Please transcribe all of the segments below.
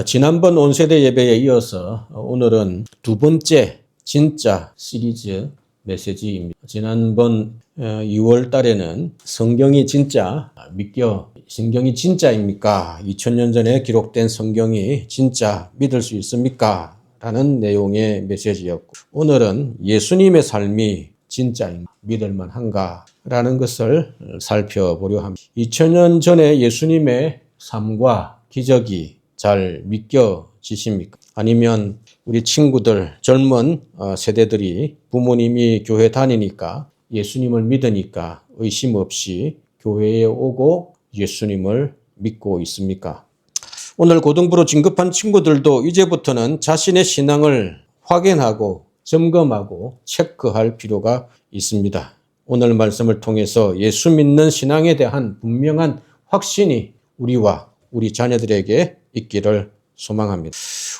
지난번 온세대 예배에 이어서 오늘은 두 번째 진짜 시리즈 메시지입니다. 지난번 2월 달에는 성경이 진짜 믿겨 성경이 진짜입니까? 2000년 전에 기록된 성경이 진짜 믿을 수 있습니까? 라는 내용의 메시지였고, 오늘은 예수님의 삶이 진짜인가, 믿을 만한가? 라는 것을 살펴보려 합니다. 2000년 전에 예수님의 삶과 기적이 잘 믿겨지십니까? 아니면 우리 친구들, 젊은 세대들이 부모님이 교회 다니니까 예수님을 믿으니까 의심 없이 교회에 오고 예수님을 믿고 있습니까? 오늘 고등부로 진급한 친구들도 이제부터는 자신의 신앙을 확인하고 점검하고 체크할 필요가 있습니다. 오늘 말씀을 통해서 예수 믿는 신앙에 대한 분명한 확신이 우리와 우리 자녀들에게 있기를 소망합니다.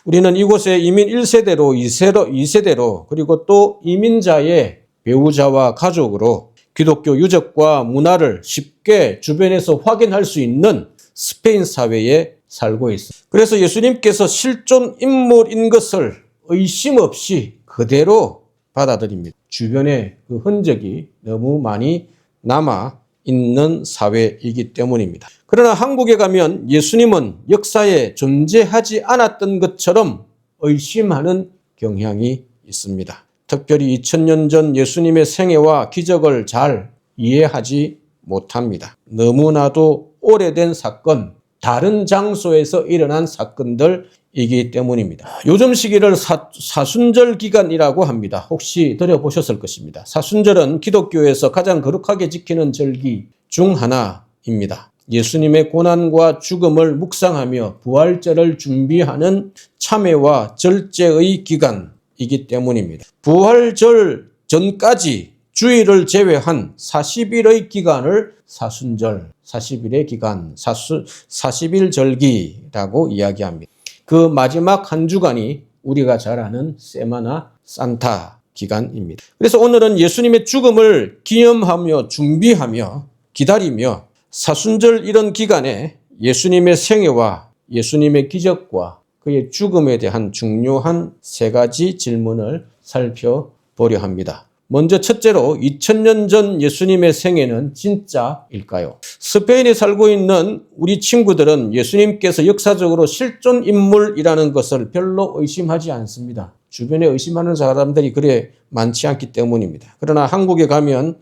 우리는 이곳에 이민 1세대로 2세대로 그리고 또 이민자의 배우자와 가족으로 기독교 유적과 문화를 쉽게 주변에서 확인할 수 있는 스페인 사회에 살고 있습니다. 그래서 예수님께서 실존 인물인 것을 의심 없이 그대로 받아들입니다. 주변에 그 흔적이 너무 많이 남아 있는 사회이기 때문입니다. 그러나 한국에 가면 예수님은 역사에 존재하지 않았던 것처럼 의심하는 경향이 있습니다. 특별히 2000년 전 예수님의 생애와 기적을 잘 이해하지 못합니다. 너무나도 오래된 사건, 다른 장소에서 일어난 사건들이기 때문입니다. 요즘 시기를 사순절 기간이라고 합니다. 혹시 들어보셨을 것입니다. 사순절은 기독교에서 가장 거룩하게 지키는 절기 중 하나입니다. 예수님의 고난과 죽음을 묵상하며 부활절을 준비하는 참회와 절제의 기간이기 때문입니다. 부활절 전까지 주일을 제외한 40일의 기간을 사순절, 40일의 기간, 40일 절기라고 이야기합니다. 그 마지막 한 주간이 우리가 잘 아는 세마나 산타 기간입니다. 그래서 오늘은 예수님의 죽음을 기념하며 준비하며 기다리며 사순절 이런 기간에 예수님의 생애와 예수님의 기적과 그의 죽음에 대한 중요한 세 가지 질문을 살펴보려 합니다. 먼저 첫째로 2000년 전 예수님의 생애는 진짜일까요? 스페인에 살고 있는 우리 친구들은 예수님께서 역사적으로 실존 인물이라는 것을 별로 의심하지 않습니다. 주변에 의심하는 사람들이 그래 많지 않기 때문입니다. 그러나 한국에 가면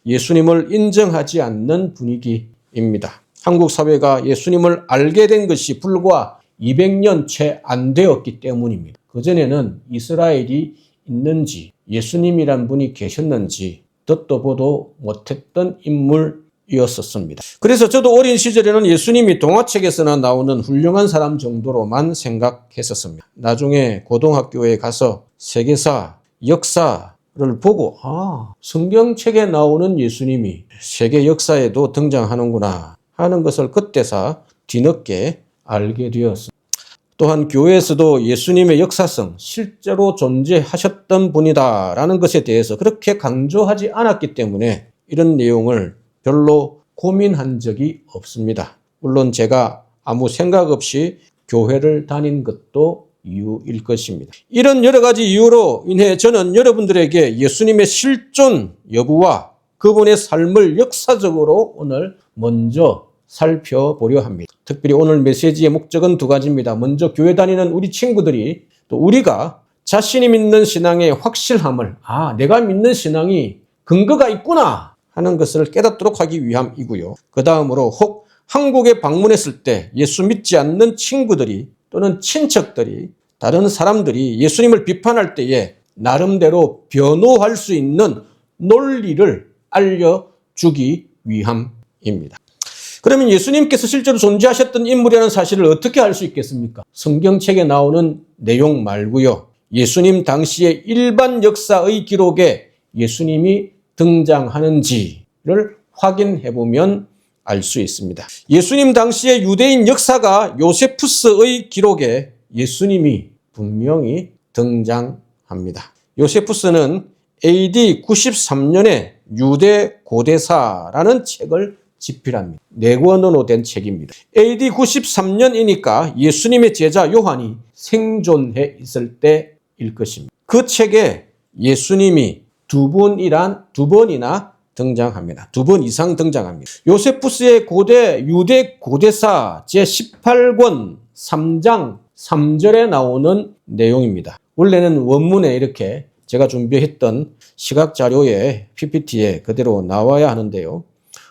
예수님을 인정하지 않는 분위기입니다. 한국 사회가 예수님을 알게 된 것이 불과 200년 채 안 되었기 때문입니다. 그전에는 이스라엘이 있는지 예수님이란 분이 계셨는지 듣도 보도 못했던 인물이었었습니다. 그래서 저도 어린 시절에는 예수님이 동화책에서나 나오는 훌륭한 사람 정도로만 생각했었습니다. 나중에 고등학교에 가서 세계사, 역사를 보고 성경책에 나오는 예수님이 세계 역사에도 등장하는구나 하는 것을 그때서 뒤늦게 알게 되었습니다. 또한 교회에서도 예수님의 역사성, 실제로 존재하셨던 분이다라는 것에 대해서 그렇게 강조하지 않았기 때문에 이런 내용을 별로 고민한 적이 없습니다. 물론 제가 아무 생각 없이 교회를 다닌 것도 이유일 것입니다. 이런 여러 가지 이유로 인해 저는 여러분들에게 예수님의 실존 여부와 그분의 삶을 역사적으로 오늘 먼저 살펴보려 합니다. 특별히 오늘 메시지의 목적은 두 가지입니다. 먼저 교회 다니는 우리 친구들이 또 우리가 자신이 믿는 신앙의 확실함을 내가 믿는 신앙이 근거가 있구나 하는 것을 깨닫도록 하기 위함이고요. 그 다음으로 혹 한국에 방문했을 때 예수 믿지 않는 친구들이 또는 친척들이 다른 사람들이 예수님을 비판할 때에 나름대로 변호할 수 있는 논리를 알려주기 위함입니다. 그러면 예수님께서 실제로 존재하셨던 인물이라는 사실을 어떻게 알 수 있겠습니까? 성경책에 나오는 내용 말고요. 예수님 당시의 일반 역사의 기록에 예수님이 등장하는지를 확인해보면 알 수 있습니다. 예수님 당시의 유대인 역사가 요세푸스의 기록에 예수님이 분명히 등장합니다. 요세푸스는 AD 93년에 유대 고대사라는 책을 집필합니다. 4권으로 된 책입니다. AD 93년이니까 예수님의 제자 요한이 생존해 있을 때일 것입니다. 그 책에 예수님이 두 번이나 등장합니다. 2번 이상 등장합니다. 요세푸스의 유대 고대사 제18권 3장 3절에 나오는 내용입니다. 원래는 원문에 이렇게 제가 준비했던 시각 자료에 PPT에 그대로 나와야 하는데요.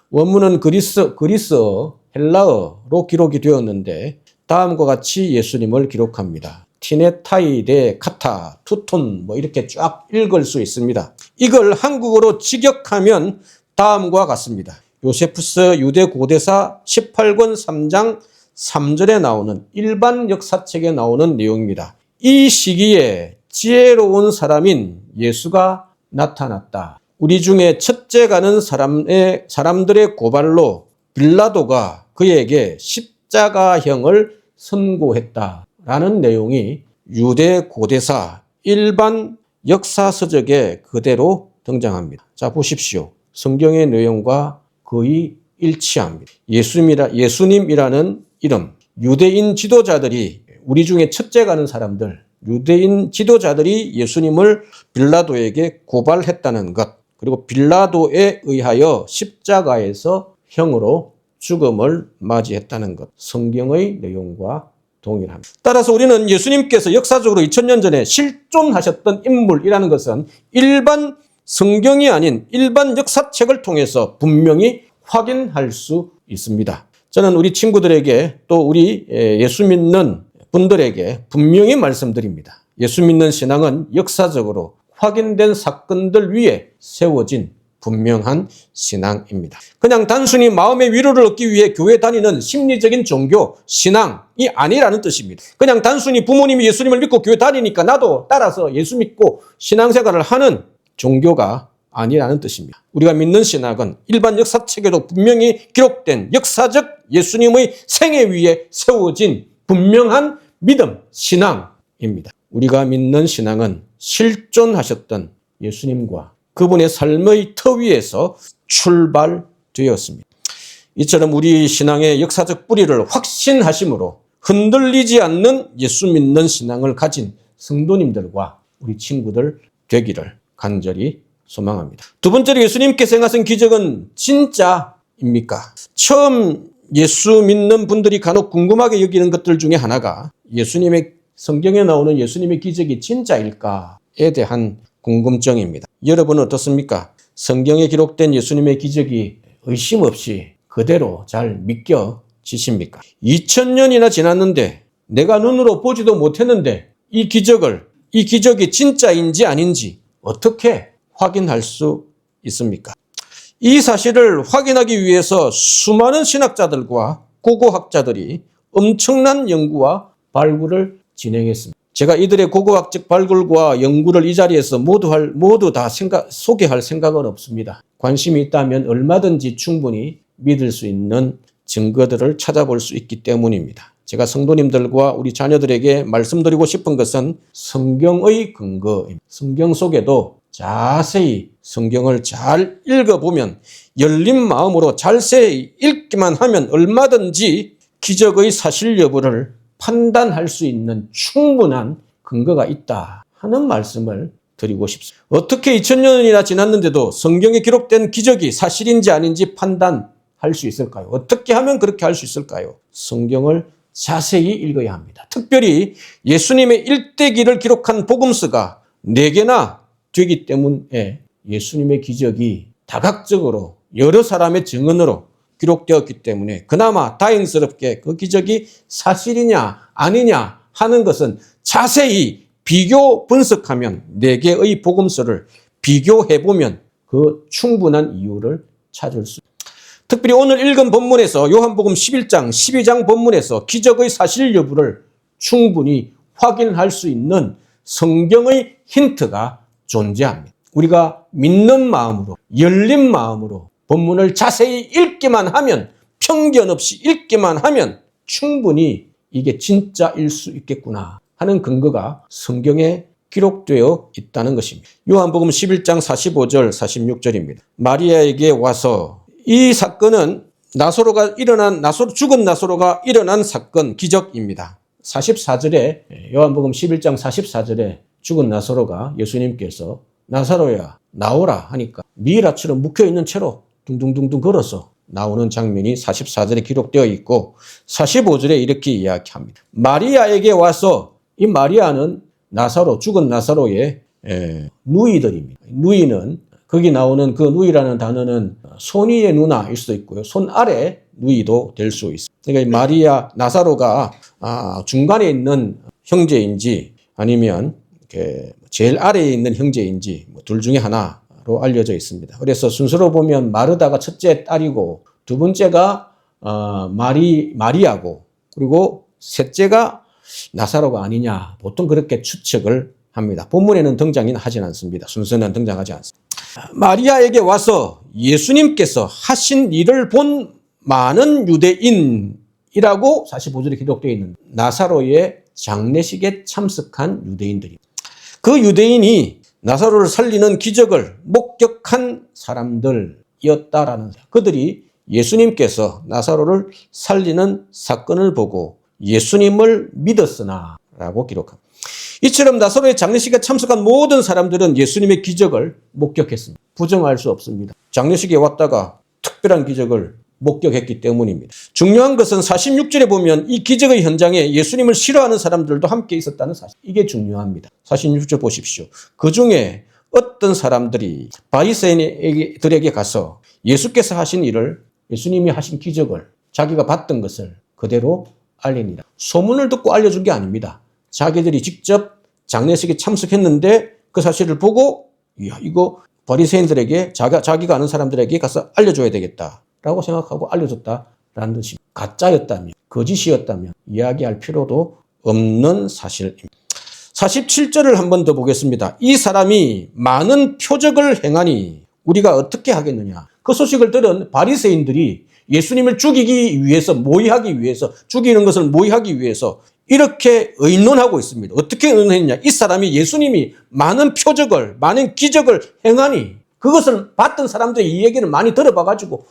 원문은 그리스어, 헬라어로 기록이 되었는데 다음과 같이 예수님을 기록합니다. 티네타이 데 카타, 투톤 이렇게 쫙 읽을 수 있습니다. 이걸 한국어로 직역하면 다음과 같습니다. 요세푸스 유대 고대사 18권 3장 3절에 나오는 일반 역사책에 나오는 내용입니다. 이 시기에 지혜로운 사람인 예수가 나타났다. 우리 중에 첫째 가는 사람들의 고발로 빌라도가 그에게 십자가형을 선고했다라는 내용이 유대 고대사 일반 역사서적에 그대로 등장합니다. 자, 보십시오. 성경의 내용과 거의 일치합니다. 예수님이라는 이름, 유대인 지도자들이 우리 중에 첫째 가는 사람들, 유대인 지도자들이 예수님을 빌라도에게 고발했다는 것, 그리고 빌라도에 의하여 십자가에서 형으로 죽음을 맞이했다는 것, 성경의 내용과 동일합니다. 따라서 우리는 예수님께서 역사적으로 2000년 전에 실존하셨던 인물이라는 것은 일반 성경이 아닌 일반 역사책을 통해서 분명히 확인할 수 있습니다. 저는 우리 친구들에게 또 우리 예수 믿는 분들에게 분명히 말씀드립니다. 예수 믿는 신앙은 역사적으로 확인된 사건들 위에 세워진 분명한 신앙입니다. 그냥 단순히 마음의 위로를 얻기 위해 교회 다니는 심리적인 종교, 신앙이 아니라는 뜻입니다. 그냥 단순히 부모님이 예수님을 믿고 교회 다니니까 나도 따라서 예수 믿고 신앙생활을 하는 종교가 아니라는 뜻입니다. 우리가 믿는 신학은 일반 역사책에도 분명히 기록된 역사적 예수님의 생애 위에 세워진 분명한 믿음, 신앙입니다. 우리가 믿는 신앙은 실존하셨던 예수님과 그분의 삶의 터 위에서 출발되었습니다. 이처럼 우리 신앙의 역사적 뿌리를 확신하심으로 흔들리지 않는 예수 믿는 신앙을 가진 성도님들과 우리 친구들 되기를 간절히 소망합니다. 두 번째로 예수님께서 행하신 기적은 진짜입니까? 처음 예수 믿는 분들이 간혹 궁금하게 여기는 것들 중에 하나가 성경에 나오는 예수님의 기적이 진짜일까에 대한 궁금증입니다. 여러분은 어떻습니까? 성경에 기록된 예수님의 기적이 의심 없이 그대로 잘 믿겨지십니까? 2000년이나 지났는데 내가 눈으로 보지도 못했는데 이 기적이 진짜인지 아닌지 어떻게 확인할 수 있습니까? 이 사실을 확인하기 위해서 수많은 신학자들과 고고학자들이 엄청난 연구와 발굴을 진행했습니다. 제가 이들의 고고학적 발굴과 연구를 이 자리에서 모두 다 소개할 생각은 없습니다. 관심이 있다면 얼마든지 충분히 믿을 수 있는 증거들을 찾아볼 수 있기 때문입니다. 제가 성도님들과 우리 자녀들에게 말씀드리고 싶은 것은 성경의 근거입니다. 성경 속에도 자세히 성경을 잘 읽어보면 열린 마음으로 자세히 읽기만 하면 얼마든지 기적의 사실 여부를 판단할 수 있는 충분한 근거가 있다 하는 말씀을 드리고 싶습니다. 어떻게 2000년이나 지났는데도 성경에 기록된 기적이 사실인지 아닌지 판단할 수 있을까요? 어떻게 하면 그렇게 할 수 있을까요? 성경을 자세히 읽어야 합니다. 특별히 예수님의 일대기를 기록한 복음서가 4개나 되기 때문에 예수님의 기적이 다각적으로 여러 사람의 증언으로 기록되었기 때문에 그나마 다행스럽게 그 기적이 사실이냐 아니냐 하는 것은 자세히 비교 분석하면 4개의 복음서를 비교해보면 그 충분한 이유를 찾을 수 있습니다. 특별히 오늘 읽은 본문에서 요한복음 11장, 12장 본문에서 기적의 사실 여부를 충분히 확인할 수 있는 성경의 힌트가 존재합니다. 우리가 믿는 마음으로, 열린 마음으로 본문을 자세히 읽기만 하면, 편견 없이 읽기만 하면 충분히 이게 진짜일 수 있겠구나 하는 근거가 성경에 기록되어 있다는 것입니다. 요한복음 11장 45절, 46절입니다. 마리아에게 와서 이 사건은 죽은 나사로가 일어난 사건, 기적입니다. 44절에, 요한복음 11장 44절에 죽은 나사로가 예수님께서 나사로야, 나오라 하니까 미라처럼 묵혀있는 채로 둥둥둥둥 걸어서 나오는 장면이 44절에 기록되어 있고 45절에 이렇게 이야기합니다. 마리아에게 와서, 이 마리아는 죽은 나사로의 누이들입니다. 누이는, 거기 나오는 그 누이라는 단어는 손 위의 누나일 수도 있고요. 손 아래 누이도 될 수 있습니다. 그러니까 마리아, 나사로가 중간에 있는 형제인지 아니면 제일 아래에 있는 형제인지 둘 중에 하나로 알려져 있습니다. 그래서 순서로 보면 마르다가 첫째 딸이고 두 번째가 마리아고 그리고 셋째가 나사로가 아니냐, 보통 그렇게 추측을 합니다. 본문에는 등장은 하진 않습니다. 순서는 등장하지 않습니다. 마리아에게 와서 예수님께서 하신 일을 본 많은 유대인이라고 45절에 기록되어 있는 나사로의 장례식에 참석한 유대인들입니다. 그 유대인이 나사로를 살리는 기적을 목격한 사람들이었다라는, 그들이 예수님께서 나사로를 살리는 사건을 보고 예수님을 믿었으나 라고 기록합니다. 이처럼 나사로의 장례식에 참석한 모든 사람들은 예수님의 기적을 목격했습니다. 부정할 수 없습니다. 장례식에 왔다가 특별한 기적을 목격했기 때문입니다. 중요한 것은 46절에 보면 이 기적의 현장에 예수님을 싫어하는 사람들도 함께 있었다는 사실. 이게 중요합니다. 46절 보십시오. 그 중에 어떤 사람들이 바리새인들에게 가서 예수께서 하신 일을, 예수님이 하신 기적을, 자기가 봤던 것을 그대로 알리니라. 소문을 듣고 알려준 게 아닙니다. 자기들이 직접 장례식에 참석했는데 그 사실을 보고, 이야, 이거 바리새인들에게, 자기가 아는 사람들에게 가서 알려줘야 되겠다라고 생각하고 알려줬다라는 뜻입니다. 가짜였다면, 거짓이었다면 이야기할 필요도 없는 사실입니다. 47절을 한 번 더 보겠습니다. 이 사람이 많은 표적을 행하니 우리가 어떻게 하겠느냐. 그 소식을 들은 바리새인들이 예수님을 죽이기 위해서, 모의하기 위해서, 죽이는 것을 모의하기 위해서 이렇게 의논하고 있습니다. 어떻게 의논했냐. 이 사람이, 예수님이 많은 표적을, 많은 기적을 행하니, 그것을 봤던 사람들이 이 얘기를 많이 들어봐가지고,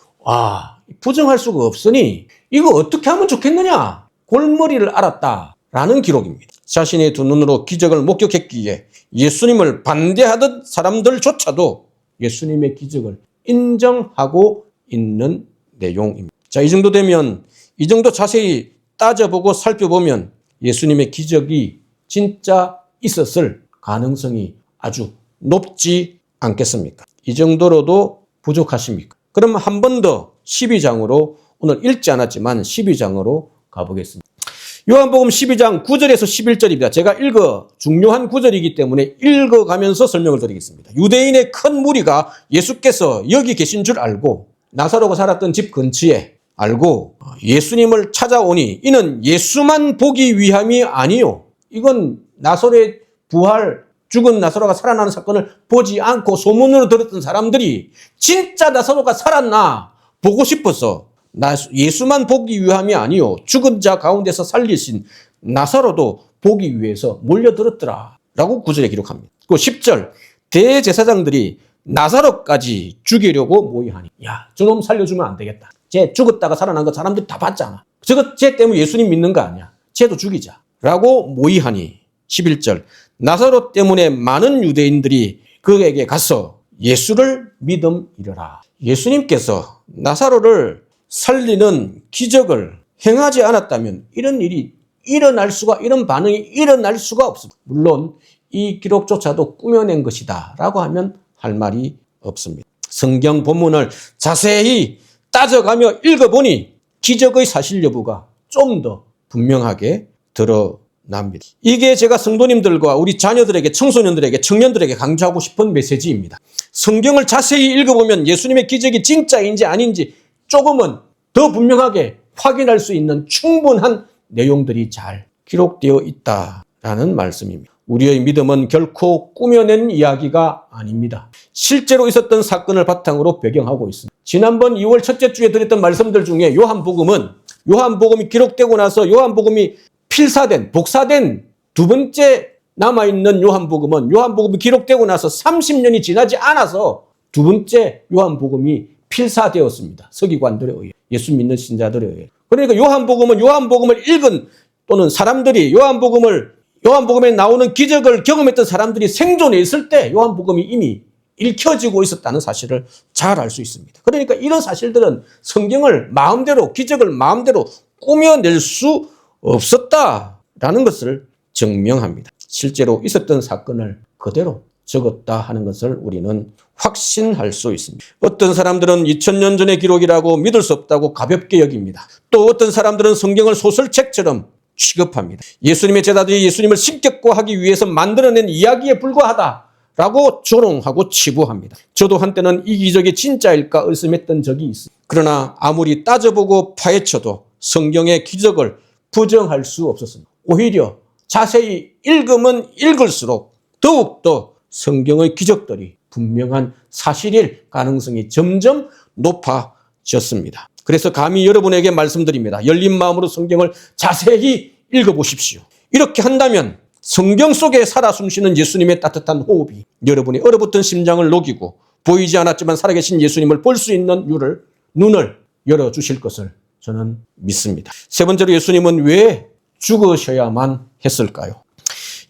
부정할 수가 없으니 이거 어떻게 하면 좋겠느냐, 골머리를 앓았다라는 기록입니다. 자신의 두 눈으로 기적을 목격했기에 예수님을 반대하던 사람들조차도 예수님의 기적을 인정하고 있는 내용입니다. 자, 이 정도 되면, 이 정도 자세히 따져보고 살펴보면 예수님의 기적이 진짜 있었을 가능성이 아주 높지 않겠습니까? 이 정도로도 부족하십니까? 그럼 한 번 더 12장으로, 오늘 읽지 않았지만 12장으로 가보겠습니다. 요한복음 12장 9절에서 11절입니다. 제가 중요한 구절이기 때문에 읽어가면서 설명을 드리겠습니다. 유대인의 큰 무리가 예수께서 여기 계신 줄 알고, 나사로가 살았던 집 근처에 알고 예수님을 찾아오니 이는 예수만 보기 위함이 아니요. 이건 나사로의 부활, 죽은 나사로가 살아나는 사건을 보지 않고 소문으로 들었던 사람들이 진짜 나사로가 살았나 보고 싶어서 예수만 보기 위함이 아니요, 죽은 자 가운데서 살리신 나사로도 보기 위해서 몰려들었더라 라고 9절에 기록합니다. 그 10절, 대제사장들이 나사로까지 죽이려고 모의하니, 야, 저놈 살려주면 안 되겠다. 쟤 죽었다가 살아난 거 사람들이 다 봤잖아. 쟤 때문에 예수님 믿는 거 아니야. 쟤도 죽이자 라고 모의하니, 11절, 나사로 때문에 많은 유대인들이 그에게 가서 예수를 믿음이러라. 예수님께서 나사로를 살리는 기적을 행하지 않았다면 이런 일이 일어날 수가, 이런 반응이 일어날 수가 없습니다. 물론 이 기록조차도 꾸며낸 것이다 라고 하면 할 말이 없습니다. 성경 본문을 자세히 따져가며 읽어보니 기적의 사실 여부가 좀 더 분명하게 드러납니다. 이게 제가 성도님들과 우리 자녀들에게, 청소년들에게, 청년들에게 강조하고 싶은 메시지입니다. 성경을 자세히 읽어보면 예수님의 기적이 진짜인지 아닌지 조금은 더 분명하게 확인할 수 있는 충분한 내용들이 잘 기록되어 있다라는 말씀입니다. 우리의 믿음은 결코 꾸며낸 이야기가 아닙니다. 실제로 있었던 사건을 바탕으로 배경하고 있습니다. 지난번 2월 첫째 주에 드렸던 말씀들 중에 요한복음이 기록되고 나서 요한복음이 복사된 두 번째 남아있는 요한복음이 기록되고 나서 30년이 지나지 않아서 두 번째 요한복음이 필사되었습니다. 서기관들에 의해. 예수 믿는 신자들에 의해. 그러니까 요한복음을 읽은 또는 사람들이 요한복음에 나오는 기적을 경험했던 사람들이 생존해 있을 때 요한복음이 이미 읽혀지고 있었다는 사실을 잘 알 수 있습니다. 그러니까 이런 사실들은 성경을 기적을 마음대로 꾸며낼 수 없었다라는 것을 증명합니다. 실제로 있었던 사건을 그대로 적었다 하는 것을 우리는 확신할 수 있습니다. 어떤 사람들은 2000년 전의 기록이라고 믿을 수 없다고 가볍게 여깁니다. 또 어떤 사람들은 성경을 소설책처럼 취급합니다. 예수님의 제자들이 예수님을 신격화하기 위해서 만들어낸 이야기에 불과하다라고 조롱하고 치부합니다. 저도 한때는 이 기적이 진짜일까 의심했던 적이 있습니다. 그러나 아무리 따져보고 파헤쳐도 성경의 기적을 부정할 수 없었습니다. 오히려 자세히 읽으면 읽을수록 더욱더 성경의 기적들이 분명한 사실일 가능성이 점점 높아졌습니다. 그래서 감히 여러분에게 말씀드립니다. 열린 마음으로 성경을 자세히 읽어보십시오. 이렇게 한다면 성경 속에 살아 숨쉬는 예수님의 따뜻한 호흡이 여러분의 얼어붙은 심장을 녹이고 보이지 않았지만 살아계신 예수님을 볼 수 있는 눈을 열어주실 것을 저는 믿습니다. 세 번째로 예수님은 왜 죽으셔야만 했을까요?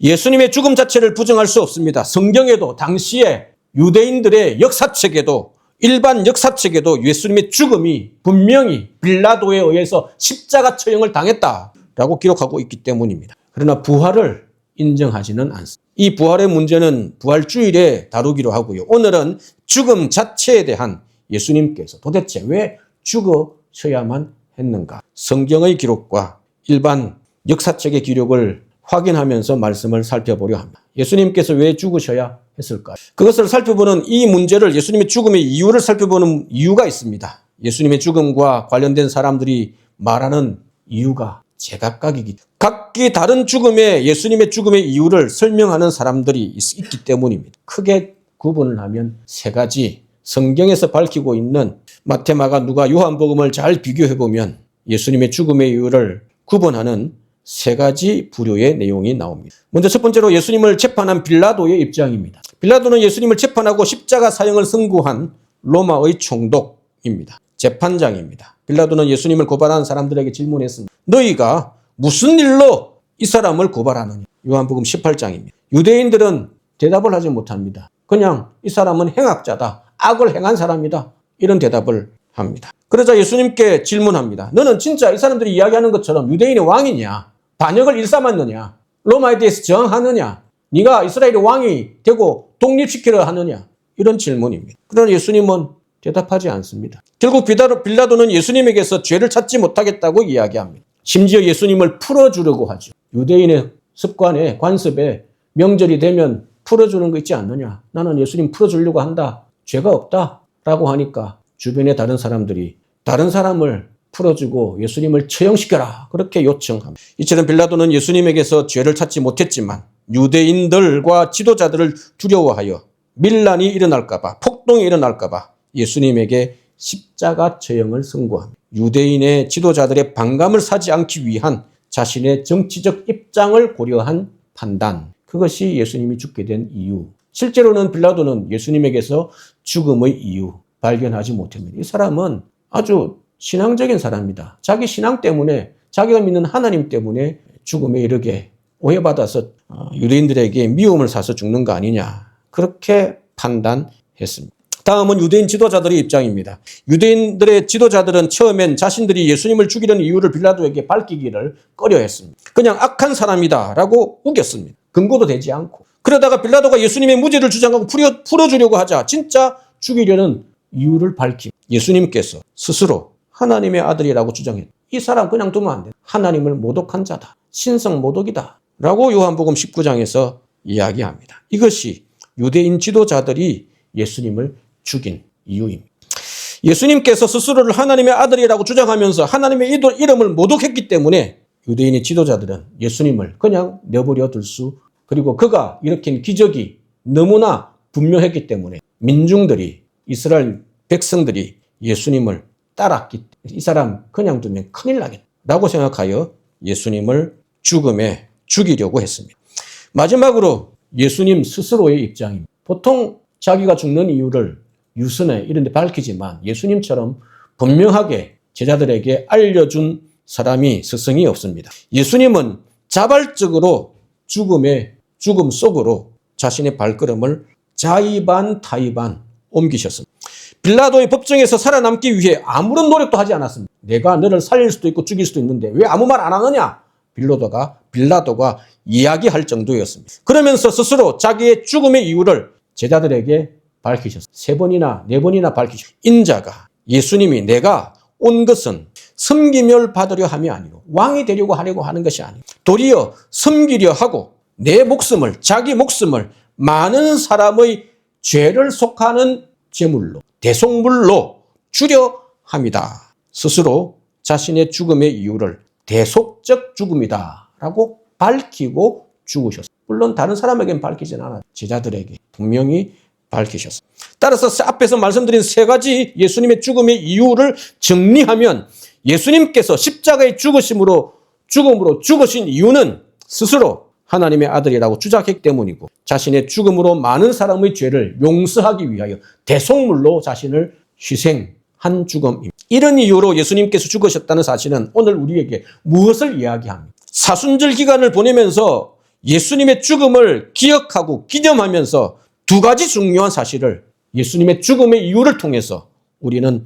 예수님의 죽음 자체를 부정할 수 없습니다. 성경에도 당시에 유대인들의 역사책에도 일반 역사책에도 예수님의 죽음이 분명히 빌라도에 의해서 십자가 처형을 당했다라고 기록하고 있기 때문입니다. 그러나 부활을 인정하지는 않습니다. 이 부활의 문제는 부활주일에 다루기로 하고요. 오늘은 죽음 자체에 대한 예수님께서 도대체 왜 죽으셔야만 했는가? 성경의 기록과 일반 역사책의 기록을 확인하면서 말씀을 살펴보려 합니다. 예수님께서 왜 죽으셔야 했을까요? 그것을 살펴보는 이 문제를 예수님의 죽음의 이유를 살펴보는 이유가 있습니다. 예수님의 죽음과 관련된 사람들이 말하는 이유가 제각각이기 때문에 각기 다른 예수님의 죽음의 이유를 설명하는 사람들이 있기 때문입니다. 크게 구분을 하면 세 가지 성경에서 밝히고 있는 마태, 마가, 누가, 요한복음을 잘 비교해보면 예수님의 죽음의 이유를 구분하는 세 가지 부류의 내용이 나옵니다. 먼저 첫 번째로 예수님을 재판한 빌라도의 입장입니다. 빌라도는 예수님을 재판하고 십자가 사형을 선고한 로마의 총독입니다. 재판장입니다. 빌라도는 예수님을 고발한 사람들에게 질문했습니다. 너희가 무슨 일로 이 사람을 고발하느냐? 요한복음 18장입니다. 유대인들은 대답을 하지 못합니다. 그냥 이 사람은 행악자다. 악을 행한 사람이다. 이런 대답을 합니다. 그러자 예수님께 질문합니다. 너는 진짜 이 사람들이 이야기하는 것처럼 유대인의 왕이냐? 반역을 일삼았느냐? 로마에 대해서 저항하느냐? 네가 이스라엘의 왕이 되고 독립시키려 하느냐? 이런 질문입니다. 그러나 예수님은 대답하지 않습니다. 결국 빌라도는 예수님에게서 죄를 찾지 못하겠다고 이야기합니다. 심지어 예수님을 풀어주려고 하죠. 유대인의 습관에 관습에 명절이 되면 풀어주는 거 있지 않느냐? 나는 예수님 풀어주려고 한다. 죄가 없다라고 하니까 주변의 다른 사람들이 다른 사람을 풀어주고 예수님을 처형시켜라 그렇게 요청합니다. 이처럼 빌라도는 예수님에게서 죄를 찾지 못했지만 유대인들과 지도자들을 두려워하여 밀란이 일어날까 봐 폭동이 일어날까 봐 예수님에게 십자가 처형을 선고합니다. 유대인의 지도자들의 반감을 사지 않기 위한 자신의 정치적 입장을 고려한 판단, 그것이 예수님이 죽게 된 이유. 실제로는 빌라도는 예수님에게서 죽음의 이유 발견하지 못합니다. 이 사람은 아주 신앙적인 사람이다. 자기 신앙 때문에 자기가 믿는 하나님 때문에 죽음에 이르게 오해받아서 유대인들에게 미움을 사서 죽는 거 아니냐. 그렇게 판단했습니다. 다음은 유대인 지도자들의 입장입니다. 유대인들의 지도자들은 처음엔 자신들이 예수님을 죽이려는 이유를 빌라도에게 밝히기를 꺼려했습니다. 그냥 악한 사람이다라고 우겼습니다. 근거도 되지 않고. 그러다가 빌라도가 예수님의 무죄를 주장하고 풀어주려고 하자 진짜 죽이려는 이유를 밝히 예수님께서 스스로 하나님의 아들이라고 주장했다. 이 사람 그냥 두면 안 돼. 하나님을 모독한 자다. 신성 모독이다. 라고 요한복음 19장에서 이야기합니다. 이것이 유대인 지도자들이 예수님을 죽인 이유입니다. 예수님께서 스스로를 하나님의 아들이라고 주장하면서 하나님의 이름을 모독했기 때문에 유대인의 지도자들은 예수님을 그냥 내버려 둘 수, 그리고 그가 일으킨 기적이 너무나 분명했기 때문에 민중들이, 이스라엘 백성들이 예수님을 따랐기 때문에 이 사람 그냥 두면 큰일 나겠다라고 생각하여 예수님을 죽음에 죽이려고 했습니다. 마지막으로 예수님 스스로의 입장입니다. 보통 자기가 죽는 이유를 유선에 이런 데 밝히지만 예수님처럼 분명하게 제자들에게 알려준 사람이 스승이 없습니다. 예수님은 자발적으로 죽음 속으로 자신의 발걸음을 자의반 타의반 옮기셨습니다. 빌라도의 법정에서 살아남기 위해 아무런 노력도 하지 않았습니다. 내가 너를 살릴 수도 있고 죽일 수도 있는데 왜 아무 말 안 하느냐? 빌라도가 이야기할 정도였습니다. 그러면서 스스로 자기의 죽음의 이유를 제자들에게 밝히셨습니다. 3번이나 4번이나 밝히셨습니다. 인자가 예수님이 내가 온 것은 섬기멸 받으려 함이 아니고 왕이 되려고 하려고 하는 것이 아니고 도리어 섬기려 하고 내 목숨을 자기 목숨을 많은 사람의 죄를 속하는 제물로 대속물로 주려 함이다. 스스로 자신의 죽음의 이유를 대속적 죽음이다 라고 밝히고 죽으셨습니다. 물론 다른 사람에게는 밝히진 않았어요. 제자들에게 분명히 밝히셨습니다. 따라서 앞에서 말씀드린 3가지 예수님의 죽음의 이유를 정리하면 예수님께서 십자가의 죽음으로 죽으신 이유는 스스로 하나님의 아들이라고 주장했기 때문이고 자신의 죽음으로 많은 사람의 죄를 용서하기 위하여 대속물로 자신을 희생한 죽음입니다. 이런 이유로 예수님께서 죽으셨다는 사실은 오늘 우리에게 무엇을 이야기합니까? 사순절 기간을 보내면서 예수님의 죽음을 기억하고 기념하면서 2가지 중요한 사실을 예수님의 죽음의 이유를 통해서 우리는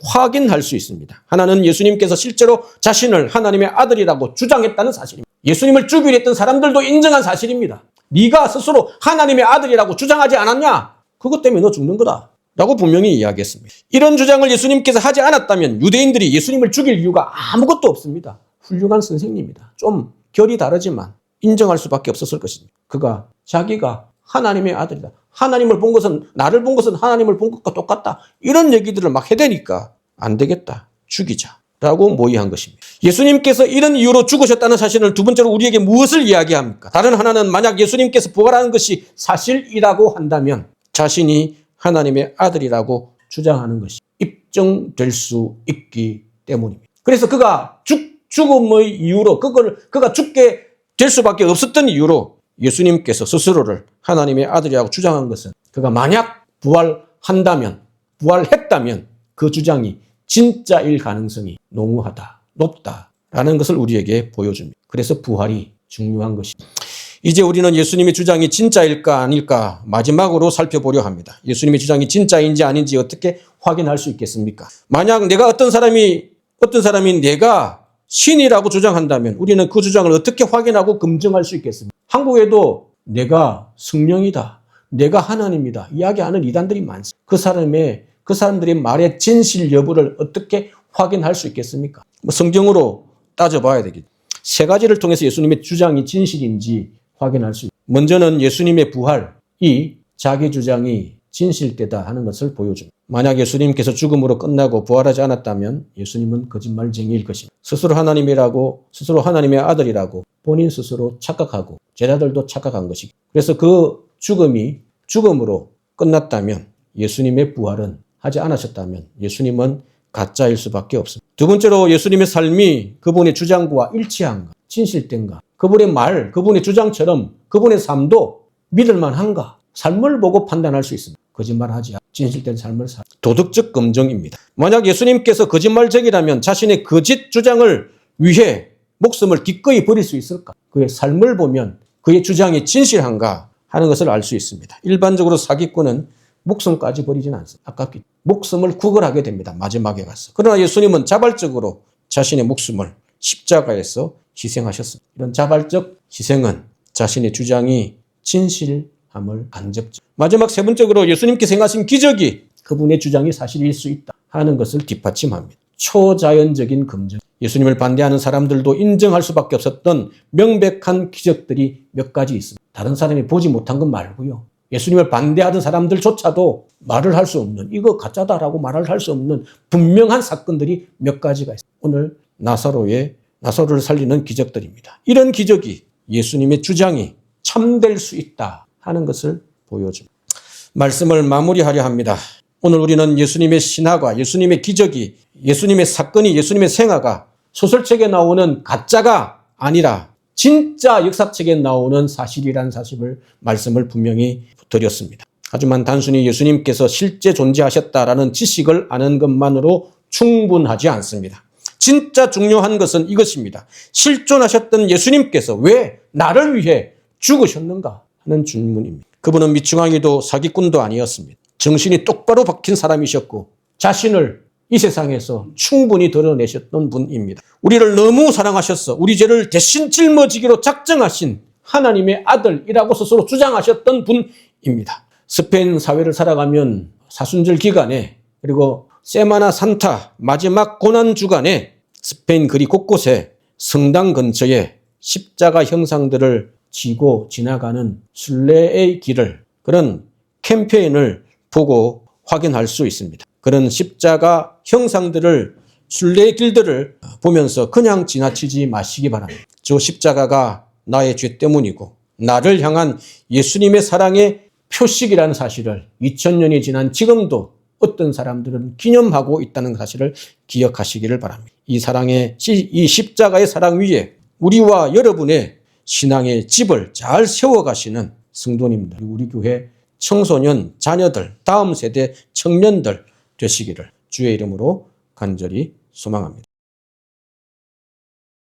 확인할 수 있습니다. 하나는 예수님께서 실제로 자신을 하나님의 아들이라고 주장했다는 사실입니다. 예수님을 죽이려 했던 사람들도 인정한 사실입니다. 네가 스스로 하나님의 아들이라고 주장하지 않았냐? 그것 때문에 너 죽는 거다 라고 분명히 이야기했습니다. 이런 주장을 예수님께서 하지 않았다면 유대인들이 예수님을 죽일 이유가 아무것도 없습니다. 훌륭한 선생님이다. 좀 결이 다르지만 인정할 수밖에 없었을 것입니다. 그가 자기가 하나님의 아들이다. 하나님을 본 것은 나를 본 것은 하나님을 본 것과 똑같다. 이런 얘기들을 막 해대니까 안 되겠다. 죽이자. 라고 모의한 것입니다. 예수님께서 이런 이유로 죽으셨다는 사실을 2번째로 우리에게 무엇을 이야기합니까? 다른 하나는 만약 예수님께서 부활하는 것이 사실이라고 한다면 자신이 하나님의 아들이라고 주장하는 것이 입증될 수 있기 때문입니다. 그래서 그가 죽음의 이유로 그가 죽게 될 수밖에 없었던 이유로 예수님께서 스스로를 하나님의 아들이라고 주장한 것은 그가 만약 부활했다면 그 주장이 진짜일 가능성이 농후하다, 높다라는 것을 우리에게 보여줍니다. 그래서 부활이 중요한 것입니다. 이제 우리는 예수님의 주장이 진짜일까 아닐까 마지막으로 살펴보려 합니다. 예수님의 주장이 진짜인지 아닌지 어떻게 확인할 수 있겠습니까? 만약 어떤 사람이 내가 신이라고 주장한다면 우리는 그 주장을 어떻게 확인하고 검증할 수 있겠습니까? 한국에도 내가 성령이다, 내가 하나님이다 이야기하는 이단들이 많습니다. 그 사람들의 말의 진실 여부를 어떻게 확인할 수 있겠습니까? 성경으로 따져봐야 되겠죠. 3가지를 통해서 예수님의 주장이 진실인지 확인할 수 있습니다. 먼저는 예수님의 부활이 자기 주장이 진실되다 하는 것을 보여줍니다. 만약 예수님께서 죽음으로 끝나고 부활하지 않았다면 예수님은 거짓말쟁이일 것입니다. 스스로 하나님의 아들이라고 본인 스스로 착각하고 제자들도 착각한 것이고 그래서 그 죽음으로 끝났다면 예수님의 부활은 하지 않으셨다면 예수님은 가짜일 수밖에 없습니다. 2번째로 예수님의 삶이 그분의 주장과 일치한가, 진실된가, 그분의 말, 그분의 주장처럼 그분의 삶도 믿을만한가, 삶을 보고 판단할 수 있습니다. 거짓말하지 않고 진실된 삶을 살. 도덕적 검증입니다. 만약 예수님께서 거짓말쟁이라면 자신의 거짓 주장을 위해 목숨을 기꺼이 버릴 수 있을까? 그의 삶을 보면 그의 주장이 진실한가 하는 것을 알 수 있습니다. 일반적으로 사기꾼은 목숨까지 버리지는 않습니다. 아깝게 목숨을 구걸하게 됩니다. 마지막에 가서. 그러나 예수님은 자발적으로 자신의 목숨을 십자가에서 희생하셨습니다. 이런 자발적 희생은 자신의 주장이 진실함을 간접적. 마지막 3번째로 예수님께서 행하신 기적이 그분의 주장이 사실일 수 있다 하는 것을 뒷받침합니다. 초자연적인 검증. 예수님을 반대하는 사람들도 인정할 수밖에 없었던 명백한 기적들이 몇 가지 있습니다. 다른 사람이 보지 못한 것 말고요. 예수님을 반대하던 사람들조차도 말을 할 수 없는, 이거 가짜다라고 말을 할 수 없는 분명한 사건들이 몇 가지가 있습니다. 오늘 나사로를 살리는 기적들입니다. 이런 기적이 예수님의 주장이 참될 수 있다 하는 것을 보여줍니다. 말씀을 마무리하려 합니다. 오늘 우리는 예수님의 신화가, 예수님의 기적이, 예수님의 사건이, 예수님의 생애가 소설책에 나오는 가짜가 아니라 진짜 역사책에 나오는 사실이라는 말씀을 분명히 드렸습니다. 하지만 단순히 예수님께서 실제 존재하셨다라는 지식을 아는 것만으로 충분하지 않습니다. 진짜 중요한 것은 이것입니다. 실존하셨던 예수님께서 왜 나를 위해 죽으셨는가 하는 질문입니다. 그분은 미충왕이도 사기꾼도 아니었습니다. 정신이 똑바로 박힌 사람이셨고 자신을 이 세상에서 충분히 드러내셨던 분입니다. 우리를 너무 사랑하셔서 우리 죄를 대신 짊어지기로 작정하신 하나님의 아들이라고 스스로 주장하셨던 분입니다. 스페인 사회를 살아가면 사순절 기간에 그리고 세마나 산타 마지막 고난 주간에 스페인 거리 곳곳에 성당 근처에 십자가 형상들을 지고 지나가는 순례의 길을 그런 캠페인을 보고 확인할 수 있습니다. 그런 십자가 형상들을 순례의 길들을 보면서 그냥 지나치지 마시기 바랍니다. 저 십자가가 나의 죄 때문이고 나를 향한 예수님의 사랑의 표식이라는 사실을 2000년이 지난 지금도 어떤 사람들은 기념하고 있다는 사실을 기억하시기를 바랍니다. 이 십자가의 사랑 위에 우리와 여러분의 신앙의 집을 잘 세워가시는 성도님들, 우리 교회 청소년, 자녀들, 다음 세대 청년들 되시기를 주의 이름으로 간절히 소망합니다.